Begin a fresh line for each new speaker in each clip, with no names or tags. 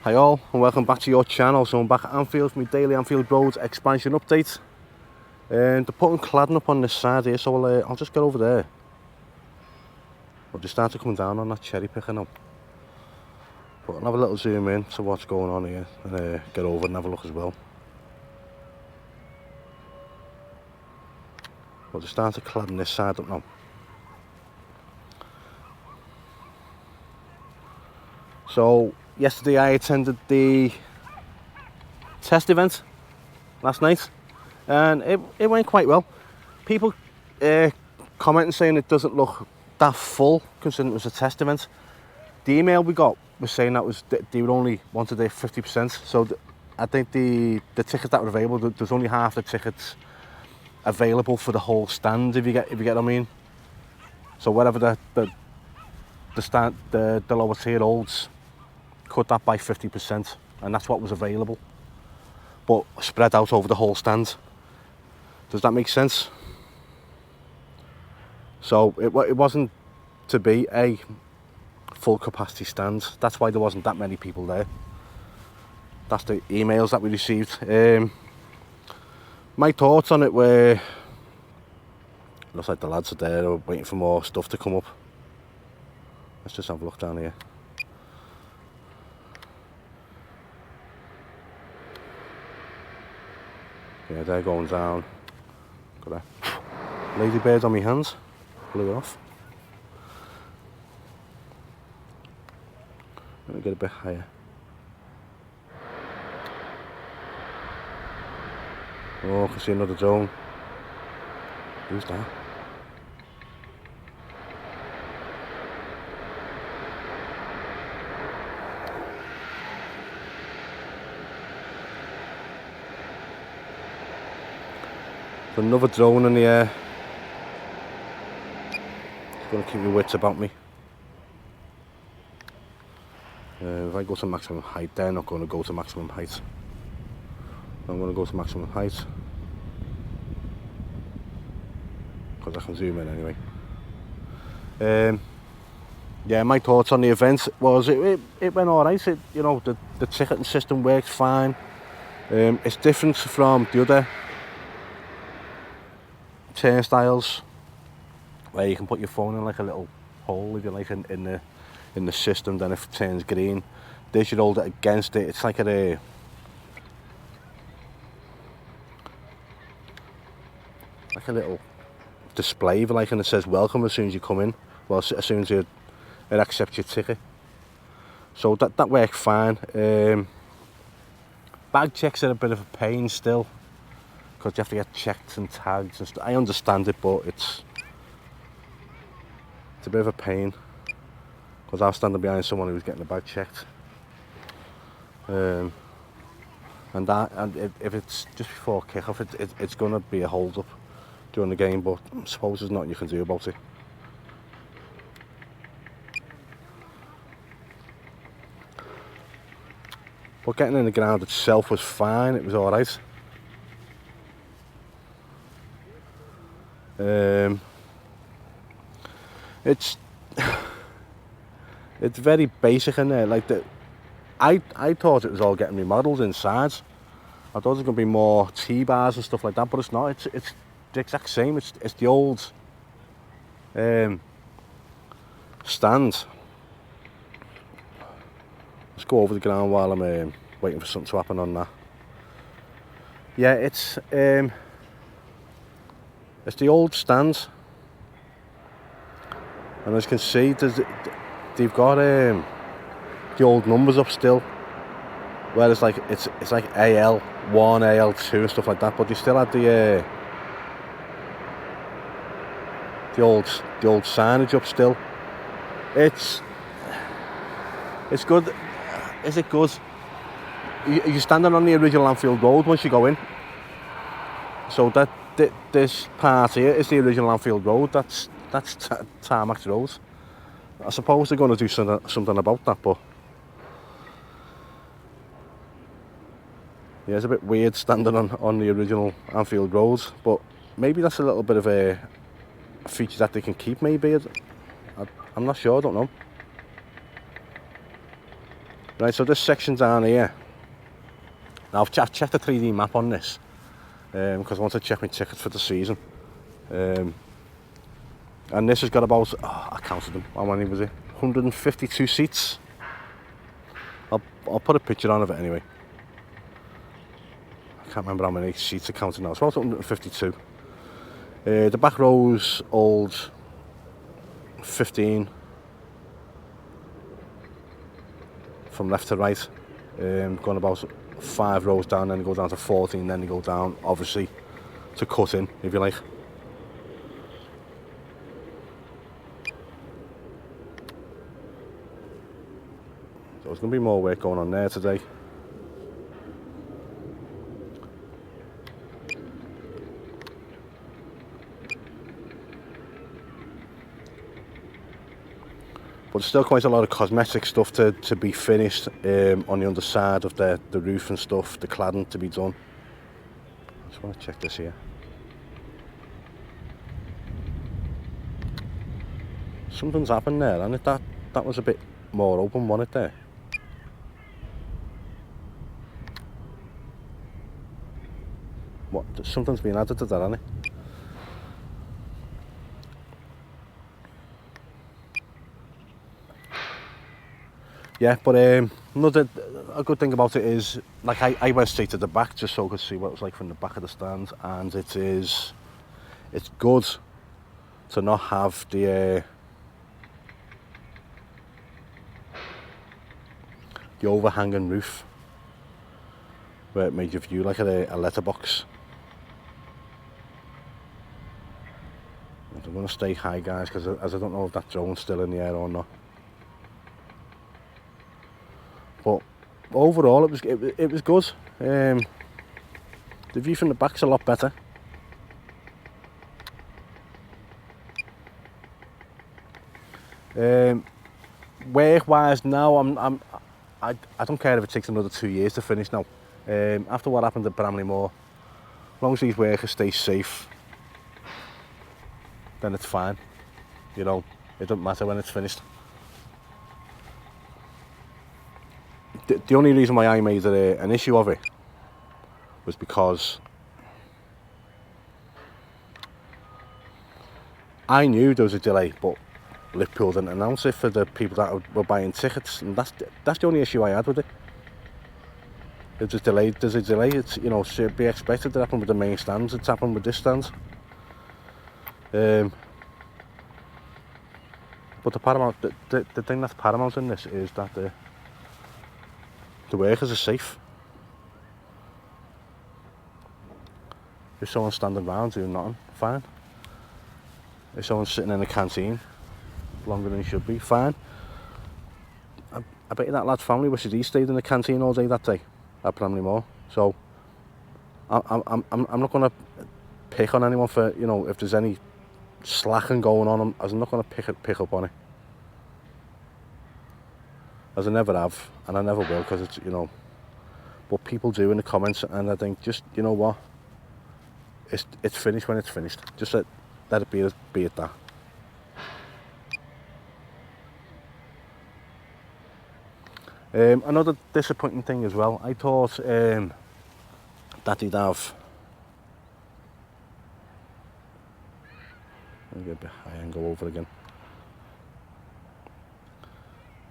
Hi all, and welcome back to your channel. So I'm back at Anfield for my daily Anfield Road expansion update. And they're putting cladding up on this side here, so I'll just get over there. Well, they started coming down on that cherry picker now. But I'll have a little zoom in to what's going on here and get over and have a look as well. But they started cladding this side up now. So yesterday I attended the test event last night and it went quite well. People commenting saying it doesn't look that full considering it was a test event. The email we got was saying they would only wanted their 50%. So I think the tickets that were available, there's only half the tickets available for the whole stand, if you get what I mean. So whatever the lower tier holds, cut that by 50%, and that's what was available, but spread out over the whole stand. Does that make sense? So it wasn't to be a full capacity stand. That's why there wasn't that many people there. That's the emails that we received. My thoughts on it were, looks like the lads are there waiting for more stuff to come up. Let's just have a look down here. Yeah, they're going down. Got a ladybird on my hands. Blew it off. Let me get a bit higher. Oh, I can see another drone. Who's that? There's another drone in the air. It's going to keep your wits about me. If I go to maximum height, they're not going to go to maximum height. I'm going to go to maximum height because I can zoom in anyway. Yeah, my thoughts on the event was it went alright. You know, the ticketing system works fine. It's different from the other turnstiles where you can put your phone in like a little hole, if you like, in the system. Then if it turns green, they should hold it against it. It's like a little display, if you like, and it says welcome as soon as you come in. Well, as soon as it accepts your ticket. So that worked fine. Bag checks are a bit of a pain still, because you have to get checked and tagged and stuff. I understand it, but it's a bit of a pain, because I was standing behind someone who was getting the bag checked. And if it's just before kick-off, it's going to be a hold-up during the game, but I suppose there's nothing you can do about it. But getting in the ground itself was fine, it was alright. It's very basic in there. Like I thought it was all getting remodeled inside. I thought there was going to be more T-bars and stuff like that, but it's not. It's the exact same. It's the old stand. Let's go over the ground while I'm waiting for something to happen on that. Yeah, it's the old stand, and as you can see, they've got the old numbers up still. Where it's like AL1, AL2 and stuff like that, but they still had the old signage up still. It's good. Is it good? You're standing on the original Anfield Road once you go in. So this part here is the original Anfield Road. That's Tarmac Road. I suppose they're going to do something about that, but yeah, it's a bit weird standing on the original Anfield Road. But maybe that's a little bit of a feature that they can keep. Maybe I'm not sure. I don't know. Right, so this section down here, now I've checked the 3D map on this because I want to check my tickets for the season. And this has got about, I counted them, how many was it? 152 seats. I'll put a picture on of it anyway. I can't remember how many seats are counted now. It's about 152. The back rows hold 15 from left to right. Going about 5 rows down, then they go down to 14, then they go down, obviously, to cut in, if you like. So there's going to be more work going on there today. But there's still quite a lot of cosmetic stuff to be finished on the underside of the roof and stuff, the cladding to be done. Just want to check this here. Something's happened there, and that was a bit more open, wasn't it there? What? Something's been added to that, hasn't it? Yeah, but a good thing about it is, like, I went straight to the back just so I could see what it was like from the back of the stand, and it's good to not have the overhanging roof where it made you view like a letterbox. I'm going to stay high, guys, because as I don't know if that drone's still in the air or not. But overall, it was good. The view from the back's a lot better. Work-wise now, I don't care if it takes another 2 years to finish now. After what happened at Bramley-Moore, as long as these workers stay safe, then it's fine. You know, it doesn't matter when it's finished. The only reason why I made an issue of it was because I knew there was a delay, but Liverpool didn't announce it for the people that were buying tickets, and that's the only issue I had with it. There's a delay. It's, you know, should be expected to happen with the main stands. It's happened with this stand. But the thing that's paramount in this is that the workers are safe. If someone's standing around doing nothing, fine. If someone's sitting in a canteen longer than he should be, fine. I bet you that lad's family wishes he stayed in the canteen all day that day at Bramley-Moore. So I'm not going to pick on anyone for, you know, if there's any slacking going on. I'm not going to pick up on it, as I never have, and I never will, because it's, you know, what people do in the comments, and I think, just, you know what, it's finished when it's finished. Just let it be at that. Another disappointing thing as well, I thought that he'd have, let me get a bit high and go over again.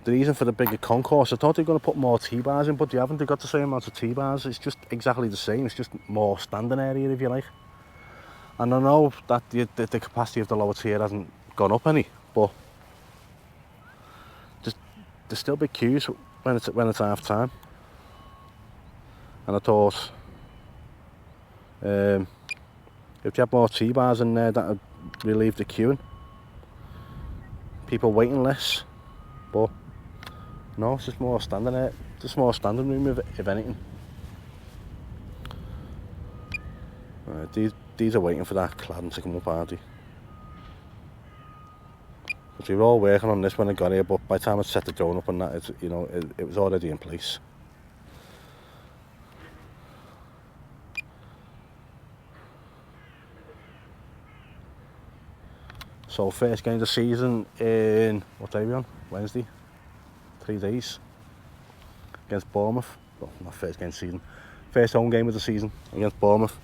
The reason for the bigger concourse, I thought they were going to put more T-bars in, but they haven't. They've got the same amount of T-bars. It's just exactly the same. It's just more standing area, if you like. And I know that the capacity of the lower tier hasn't gone up any, but there's still big queues when it's half time. And I thought, if you had more T-bars in there, that would relieve the queuing. People waiting less, but no, it's just more standing there. Just more standing room, if anything. These are waiting for that cladding to come up, aren't they? Because we were all working on this when I got here, but by the time I set the drone up and that, you know, it was already in place. So first game of the season in, what day are we on? Wednesday. 3 days. against Bournemouth. Well, not first game of the season. First home game of the season against Bournemouth.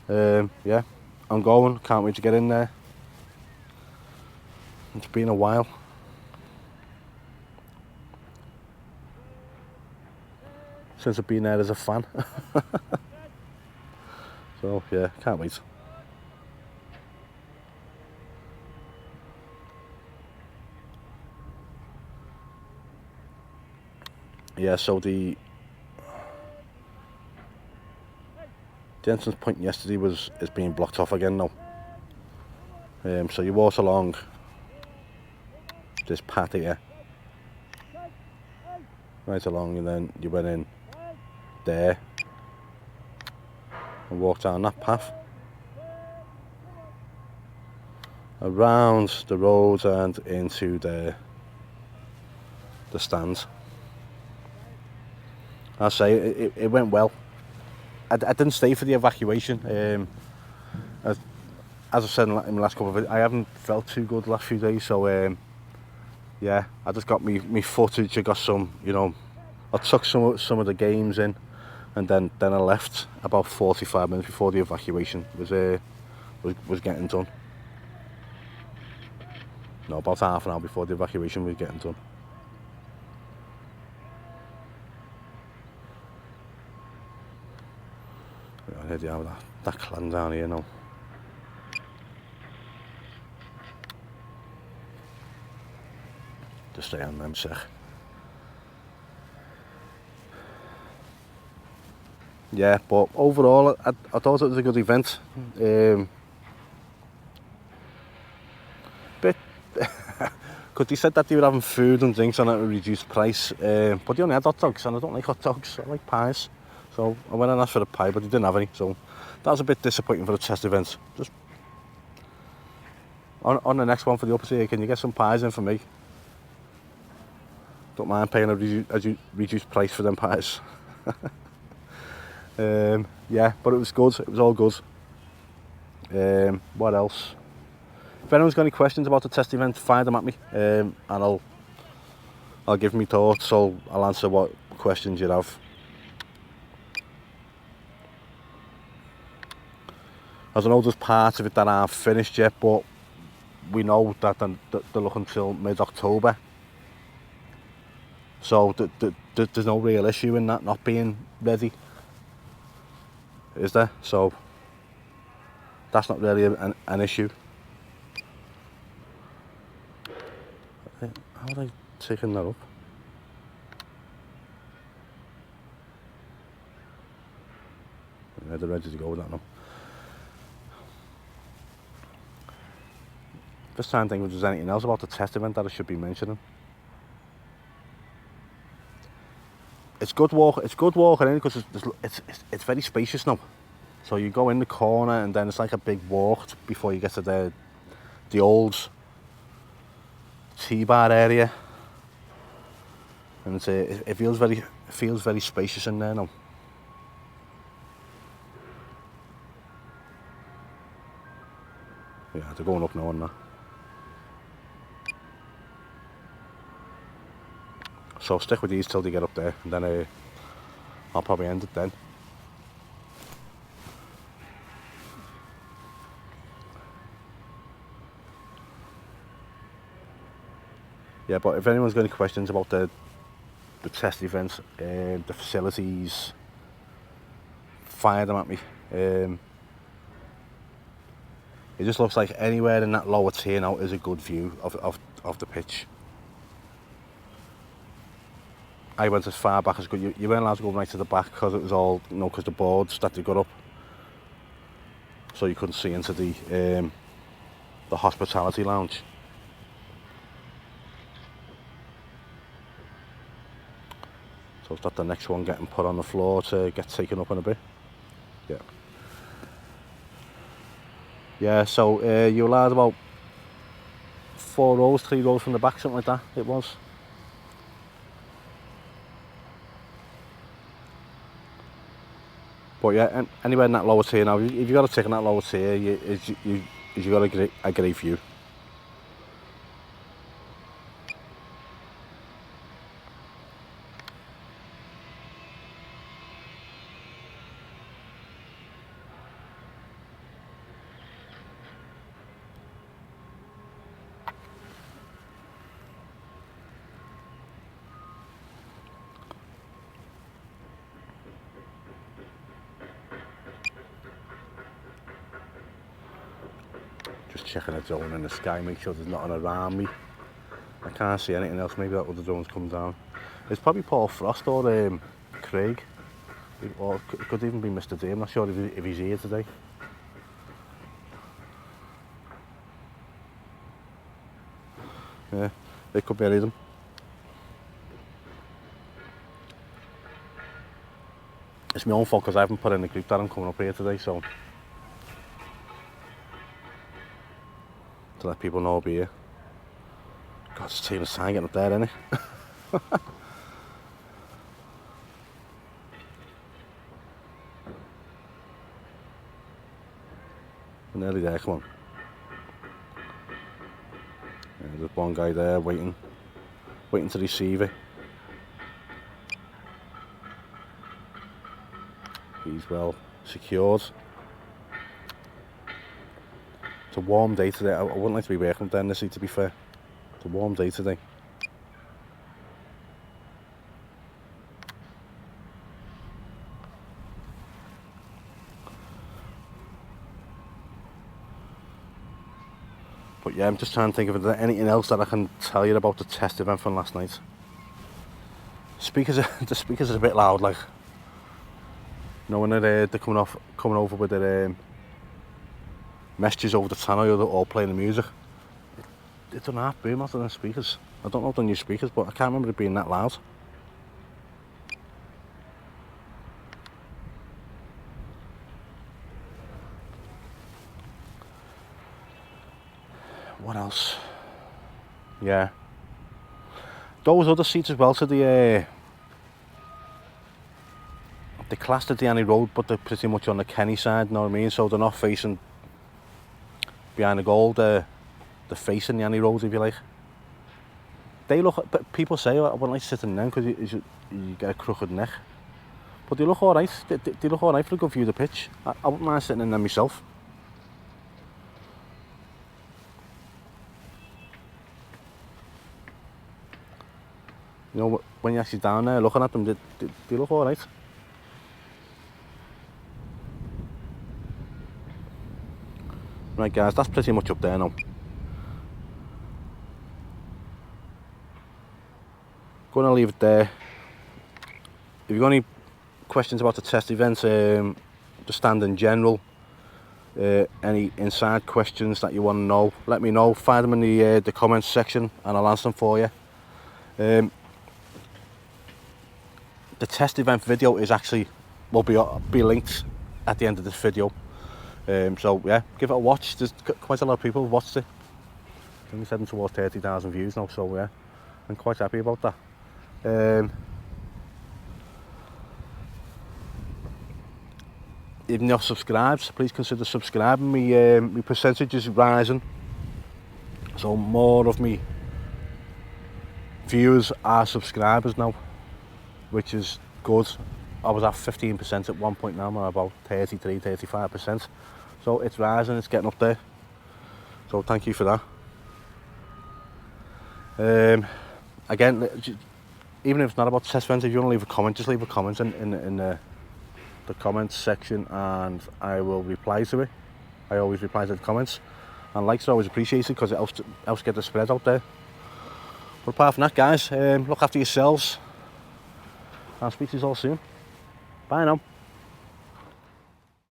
Yeah, I'm going. Can't wait to get in there. It's been a while. Since I've been there as a fan. So yeah, can't wait. Yeah, so the entrance point yesterday is being blocked off again now. So you walk along this path here, right along, and then you went in there and walk down that path around the road and into the stands. I say it went well. I didn't stay for the evacuation. As I said in the last couple of videos, I haven't felt too good the last few days, so yeah, I just got me footage. I got some, you know, I took some of the games in, and then I left about 45 minutes before the evacuation was getting done. No, about half an hour before the evacuation was getting done. Here they are, that clan down here now. Just stay on them sec. Yeah, but overall I thought it was a good event. Bit because they said that they were having food and drinks on at a reduced price, but they only had hot dogs, and I don't like hot dogs, I like pies. So I went and asked for a pie, but they didn't have any, so that was a bit disappointing for the test event. Just on the next one for the upper tier, can you get some pies in for me? Don't mind paying a reduced price for them pies. Yeah, but it was good, it was all good. What else? If anyone's got any questions about the test event, fire them at me, and I'll give me thoughts, so I'll answer what questions you have. As I know there's parts of it that aren't finished yet, but we know that they're looking until mid-October. So there's no real issue in that not being ready, is there? So that's not really an issue. How are they taking that up? Yeah, they're ready to go with that now. Just trying to think if there's anything else about the test event that I should be mentioning. It's good walking in because it's very spacious now. So you go in the corner and then it's like a big walk before you get to the old tea bar area, and it feels very spacious in there now. Yeah, they're going up now and that. So stick with these till they get up there, and then I'll probably end it then. Yeah, but if anyone's got any questions about the test events, the facilities, fire them at me. It just looks like anywhere in that lower tier now is a good view of the pitch. I went as far back as good. You weren't allowed to go right to the back because it was all, you know, because the boards that they got up, so you couldn't see into the hospitality lounge. So is that the next one getting put on the floor to get taken up in a bit? Yeah. Yeah, so you're allowed about 3 rows from the back, something like that it was. But yeah, anywhere in that lower tier now, if you've got a ticket in that lower tier, you got a great view. Just checking the drone in the sky, make sure there's nothing around me. I can't see anything else. Maybe that other drone's come down. It's probably Paul Frost or Craig. Or it could even be Mr. D. I'm not sure if he's here today. Yeah, it could be any of them. It's my own fault because I haven't put in the group that I'm coming up here today, so to let people know I'll be here. God, it's taking us time getting up there, isn't it? We're nearly there, come on. Yeah, there's one guy there waiting to receive it. He's well secured. It's a warm day today. I wouldn't like to be working down this, to be fair. It's a warm day today. But yeah, I'm just trying to think if there's anything else that I can tell you about the test event from last night. The speakers are a bit loud, like. You know, when they're coming over with their messages over the channel, they're all playing the music. It's an half boom after the speakers. I don't know if they're new speakers, but I can't remember it being that loud. What else? Yeah. Those other seats as well, so they're classed at the Annie Road, but they're pretty much on the Kenny side, you know what I mean? So they're not facing behind the goal, they're facing the Annie Road, if you like. They look, but people say, I wouldn't like to sit in them because you get a crooked neck. But they look alright, they look alright for a good view of the pitch. I wouldn't mind sitting in them myself. You know, when you're actually down there looking at them, they look alright. Right guys, that's pretty much up there now. Going to leave it there. If you've got any questions about the test event, the stand in general, any inside questions that you want to know, let me know. Find them in the comments section and I'll answer them for you. The test event video is actually will be linked at the end of this video. So yeah, give it a watch. There's quite a lot of people who've watched it. I think it's heading towards 30,000 views now, so yeah, I'm quite happy about that. If you're not subscribed, please consider subscribing. My percentage is rising, so more of me viewers are subscribers now, which is good. I was at 15% at one point, now I'm about 33-35%. So it's rising, it's getting up there. So thank you for that. Again, even if it's not about test events, if you want to leave a comment, just leave a comment in the comments section and I will reply to it. I always reply to the comments. And likes are always appreciated because it helps get the spread out there. But apart from that, guys, look after yourselves. I'll speak to you all soon. Bye now.